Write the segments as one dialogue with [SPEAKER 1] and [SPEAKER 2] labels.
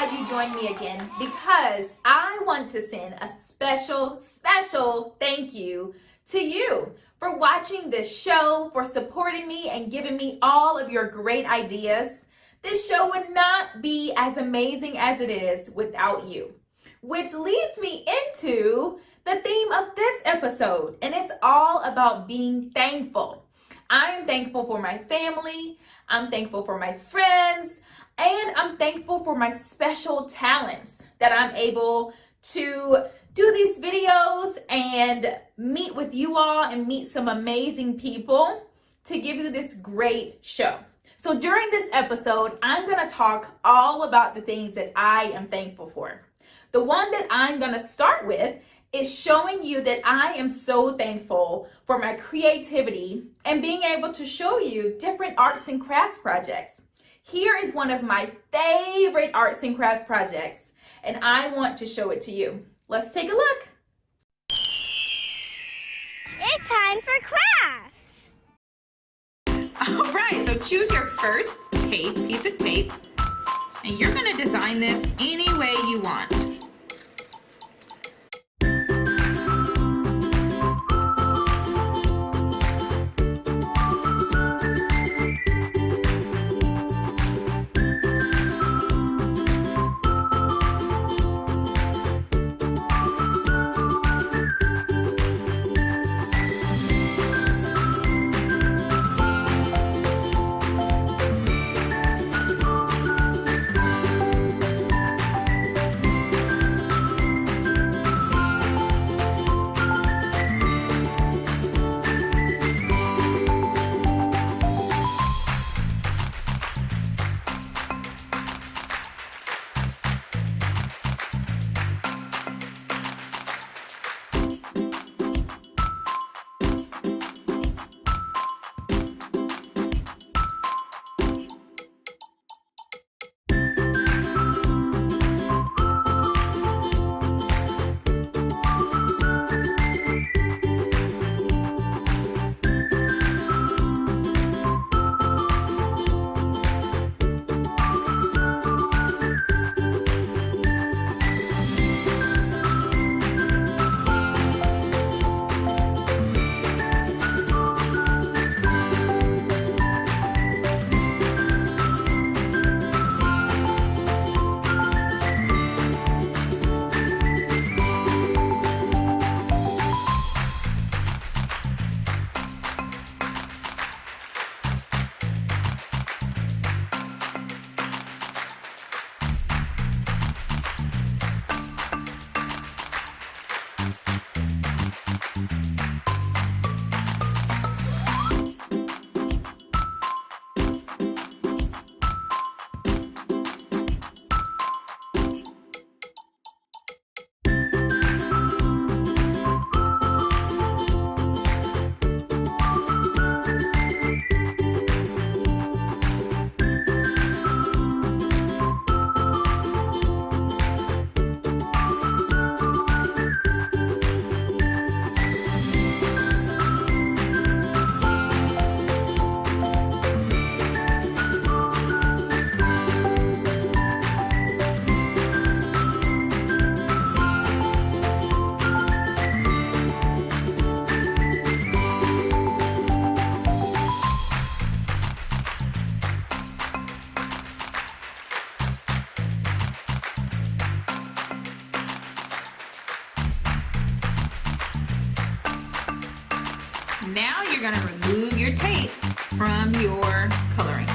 [SPEAKER 1] glad you joined me again because I want to send a special thank you to you for watching this show, for supporting me and giving me all of your great ideas. This show would not be as amazing as it is without you, which leads me into the theme of this episode, and it's all about being thankful. I'm thankful for my family, I'm thankful for my friends, and I'm thankful for my special talents that I'm able to do these videos and meet with you all and meet some amazing people to give you this great show. So during this episode, I'm going to talk all about the things that I am thankful for. The one that I'm going to start with is showing you that I am so thankful for my creativity and being able to show you different arts and crafts projects. Here is one of my favorite arts and crafts projects, and I want to show it to you. Let's take a look.
[SPEAKER 2] It's time for crafts.
[SPEAKER 1] All right, so choose your first piece of tape, and you're going to design this any way you want. Now you're going to remove your tape from your coloring.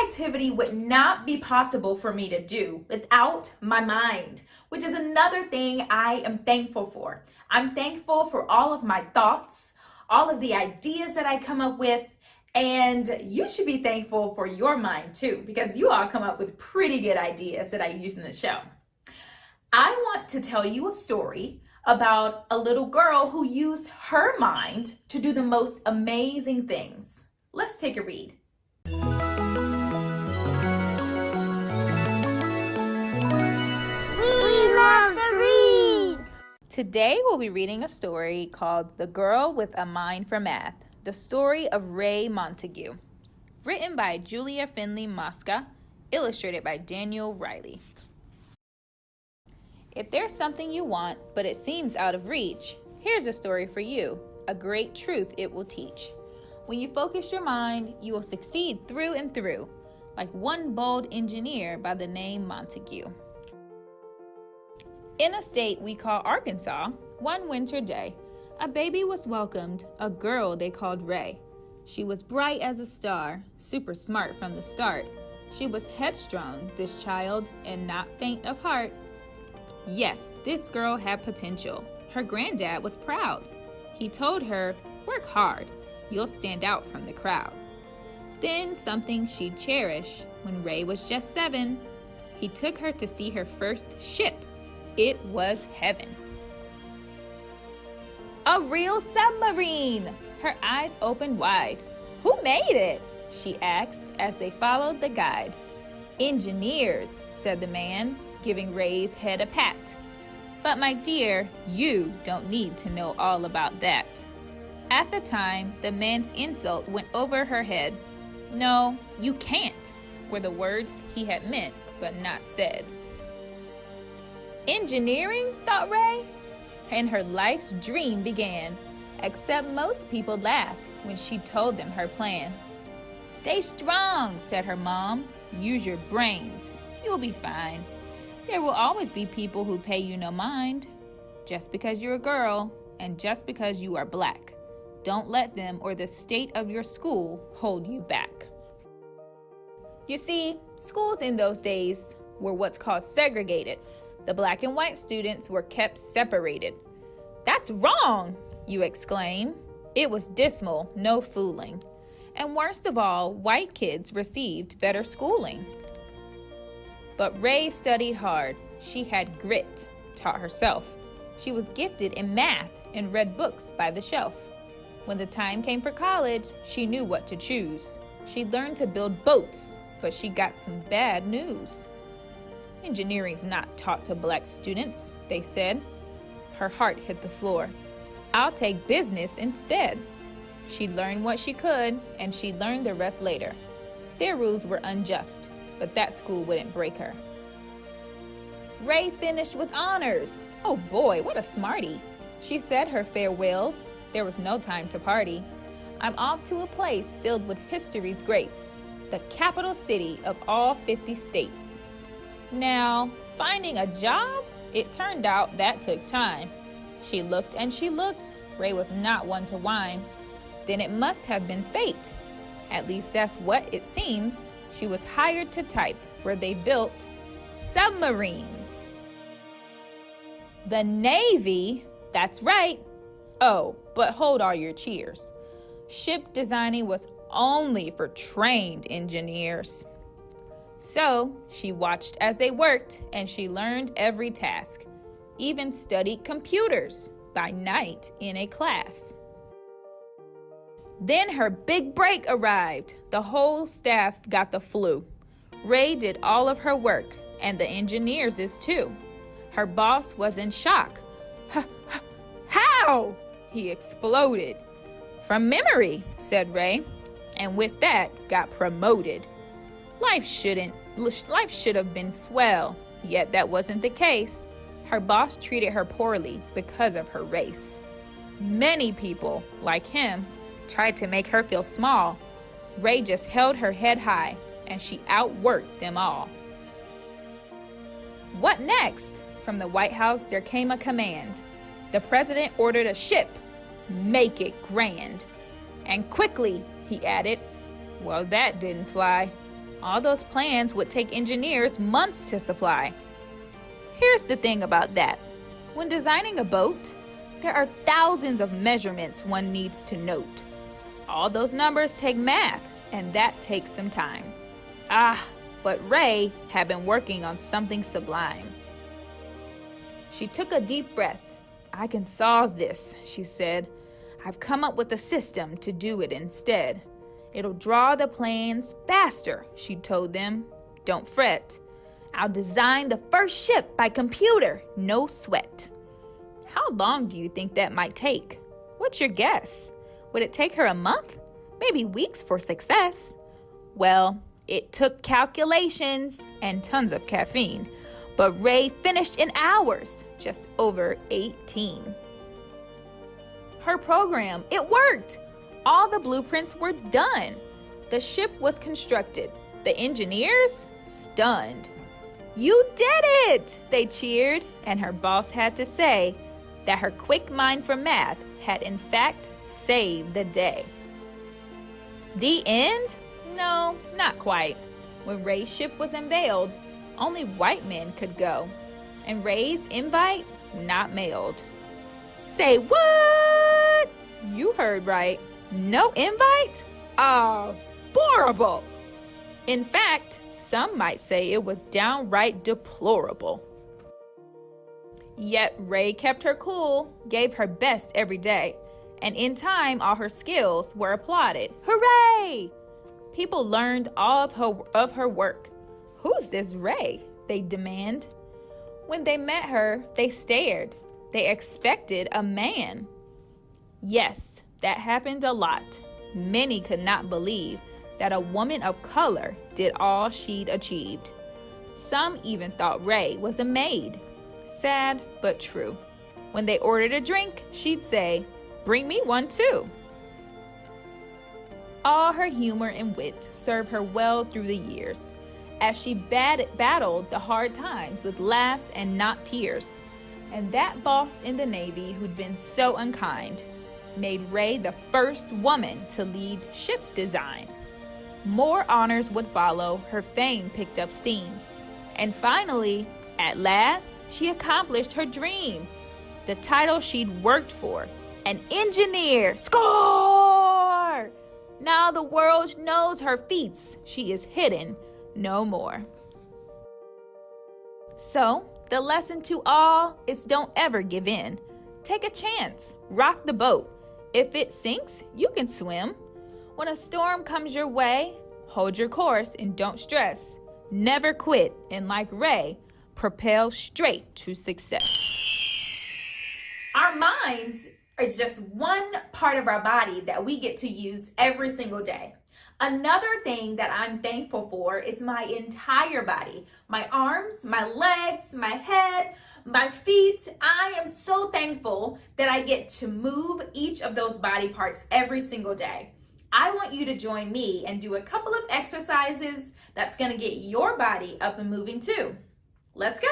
[SPEAKER 1] activity would not be possible for me to do without my mind, which is another thing I am thankful for. I'm thankful for all of my thoughts, all of the ideas that I come up with, and you should be thankful for your mind too, because you all come up with pretty good ideas that I use in the show. I want to tell you a story about a little girl who used her mind to do the most amazing things. Let's take a read.
[SPEAKER 2] We love to read.
[SPEAKER 1] Today we'll be reading a story called The Girl with a Mind for Math, the story of Ray Montague. Written by Julia Finley Mosca, illustrated by Daniel Riley. If there's something you want, but it seems out of reach, here's a story for you, a great truth it will teach. When you focus your mind, you will succeed through and through, like one bold engineer by the name Montague. In a state we call Arkansas, one winter day, a baby was welcomed, a girl they called Ray. She was bright as a star, super smart from the start. She was headstrong, this child, and not faint of heart. Yes, this girl had potential. Her granddad was proud. He told her, "Work hard. You'll stand out from the crowd." Then something she'd cherish. When Ray was just 7, he took her to see her first ship. It was heaven. A real submarine! Her eyes opened wide. "Who made it?" she asked as they followed the guide. "Engineers," said the man, giving Ray's head a pat. "But my dear, you don't need to know all about that." At the time, the man's insult went over her head. "No, you can't," were the words he had meant but not said. Engineering, thought Ray, and her life's dream began, except most people laughed when she told them her plan. "Stay strong," said her mom. "Use your brains. You'll be fine. There will always be people who pay you no mind. Just because you're a girl and just because you are black, don't let them or the state of your school hold you back." You see, schools in those days were what's called segregated. The black and white students were kept separated. "That's wrong," you exclaim. It was dismal, no fooling. And worst of all, white kids received better schooling. But Ray studied hard. She had grit, taught herself. She was gifted in math and read books by the shelf. When the time came for college, she knew what to choose. She learned to build boats, but she got some bad news. "Engineering's not taught to black students," they said. Her heart hit the floor. "I'll take business instead." She learned what she could, and she learned the rest later. Their rules were unjust, but that school wouldn't break her. Ray finished with honors. Oh boy, what a smarty. She said her farewells. There was no time to party. "I'm off to a place filled with history's greats, the capital city of all 50 states. Now, finding a job? It turned out that took time. She looked and she looked. Ray was not one to whine. Then it must have been fate. At least that's what it seems. She was hired to type where they built submarines. The Navy? That's right. Oh, but hold all your cheers. Ship designing was only for trained engineers. So she watched as they worked, and she learned every task, even studied computers by night in a class. Then her big break arrived. The whole staff got the flu. Ray did all of her work, and the engineers' too. Her boss was in shock. "How?" he exploded. "From memory," said Ray, and with that got promoted. Life should have been swell, yet that wasn't the case. Her boss treated her poorly because of her race. Many people, like him, tried to make her feel small. Ray just held her head high, and she outworked them all. What next? From the White House there came a command. The president ordered a ship. Make it grand. And quickly, he added. Well, that didn't fly. All those plans would take engineers months to supply. Here's the thing about that. When designing a boat, there are thousands of measurements one needs to note. All those numbers take math, and that takes some time. But Ray had been working on something sublime. She took a deep breath. "I can solve this," she said. "I've come up with a system to do it instead. It'll draw the plans faster," she told them. "Don't fret. I'll design the first ship by computer, no sweat." How long do you think that might take? What's your guess? Would it take her a month? Maybe weeks for success? Well, it took calculations and tons of caffeine, but Ray finished in hours, just over 18. Her program, it worked! All the blueprints were done. The ship was constructed. The engineers, stunned. "You did it!" they cheered, and her boss had to say that her quick mind for math had in fact saved the day. The end? No, not quite. When Ray's ship was unveiled, only white men could go, and Ray's invite not mailed. Say what? You heard right. No invite? Horrible! In fact, some might say it was downright deplorable. Yet Ray kept her cool, gave her best every day, and in time all her skills were applauded. Hooray! People learned all of her work. "Who's this Ray?" they demand. When they met her, they stared. They expected a man. Yes, that happened a lot. Many could not believe that a woman of color did all she'd achieved. Some even thought Ray was a maid. Sad, but true. When they ordered a drink, she'd say, "Bring me one too." All her humor and wit served her well through the years, as she battled the hard times with laughs and not tears. And that boss in the Navy who'd been so unkind made Ray the first woman to lead ship design. More honors would follow. Her fame picked up steam. And finally, at last, she accomplished her dream. The title she'd worked for, an engineer. Score! Now the world knows her feats. She is hidden no more. So, the lesson to all is don't ever give in. Take a chance. Rock the boat. If it sinks, you can swim. When a storm comes your way, hold your course and don't stress. Never quit, and like Ray, propel straight to success. Our minds are just one part of our body that we get to use every single day. Another thing that I'm thankful for is my entire body. My arms, my legs, my head, my feet. I am so thankful that I get to move each of those body parts every single day. I want you to join me and do a couple of exercises that's going to get your body up and moving too. Let's go.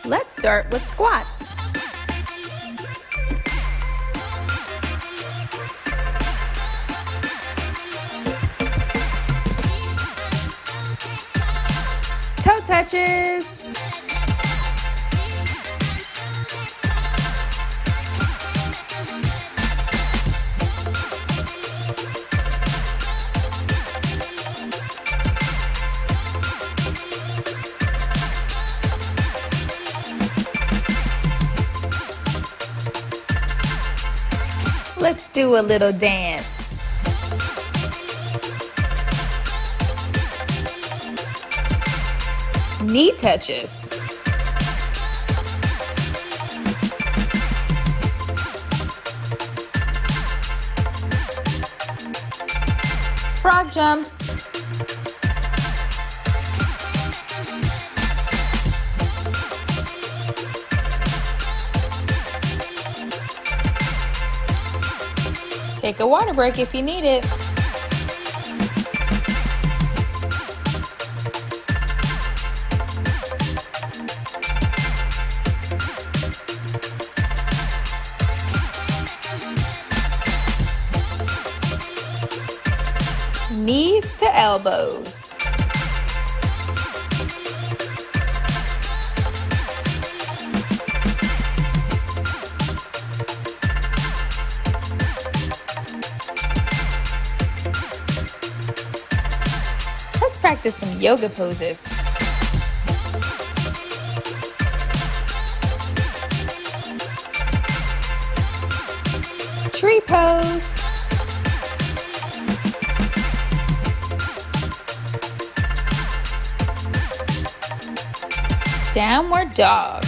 [SPEAKER 1] Let's start with squats. Toe touches. Let's do a little dance. Knee touches. Frog jumps. Take a water break if you need it. knees to elbows. Let's practice some yoga poses. Tree pose. Downward dog.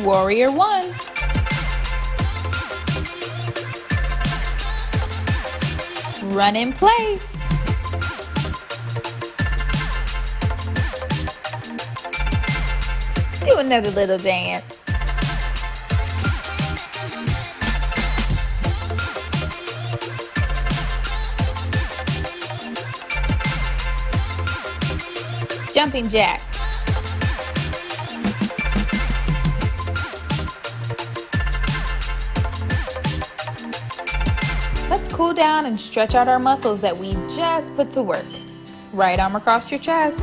[SPEAKER 1] Warrior one. Run in place. Do another little dance. Jumping jack. Let's cool down and stretch out our muscles that we just put to work. Right arm across your chest.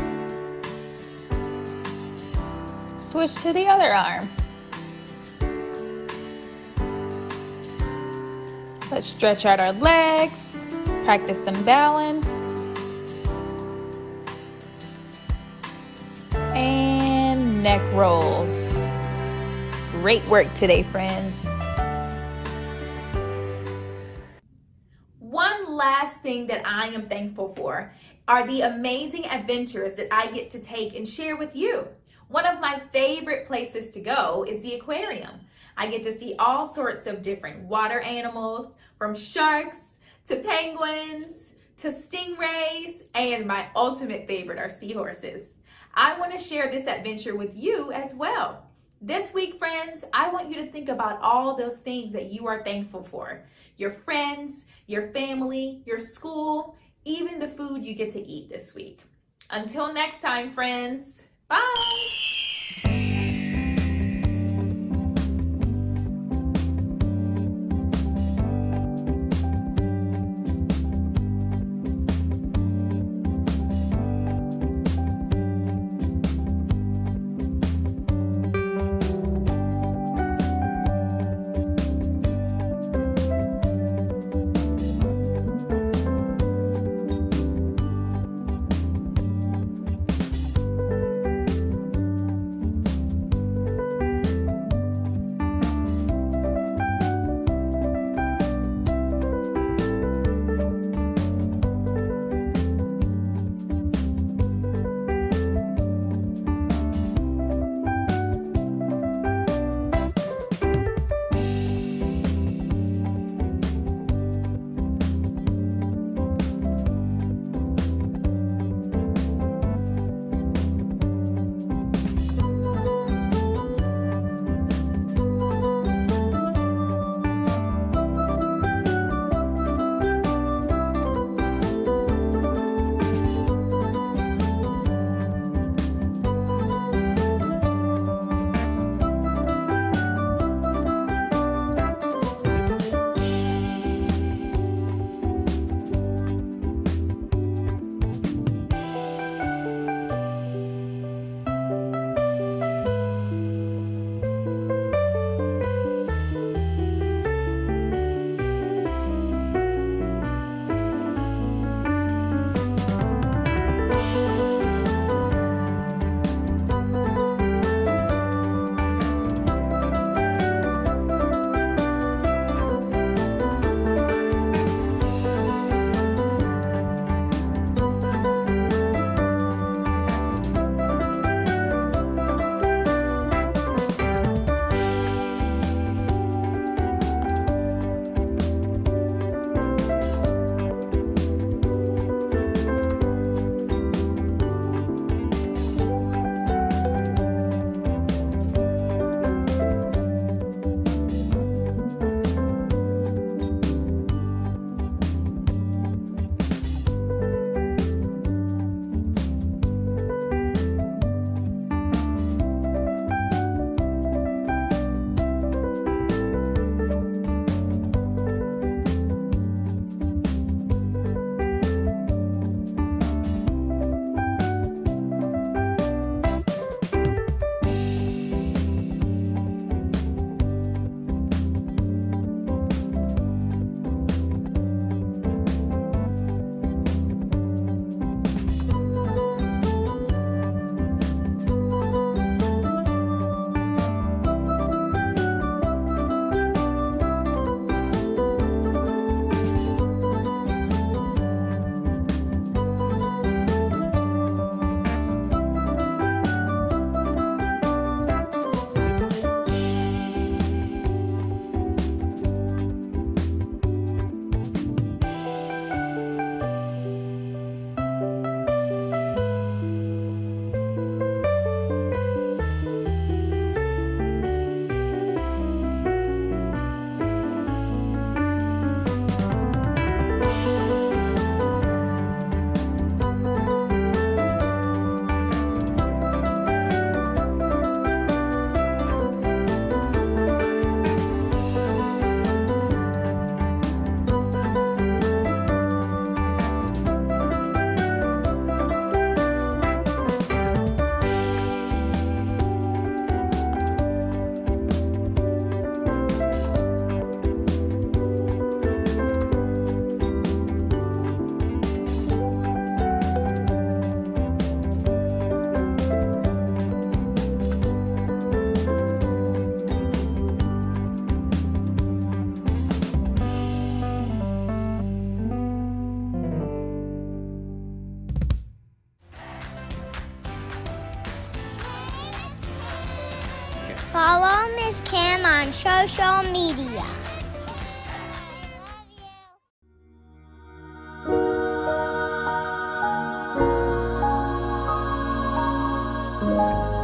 [SPEAKER 1] Switch to the other arm. Let's stretch out our legs, practice some balance. And neck rolls. Great work today, friends. One last thing that I am thankful for are the amazing adventures that I get to take and share with you. One of my favorite places to go is the aquarium. I get to see all sorts of different water animals, from sharks to penguins to stingrays, and my ultimate favorite are seahorses. I want to share this adventure with you as well. This week, friends, I want you to think about all those things that you are thankful for. Your friends, your family, your school, even the food you get to eat this week. Until next time, friends, bye!
[SPEAKER 2] Follow Miss Kim on social media. I love you.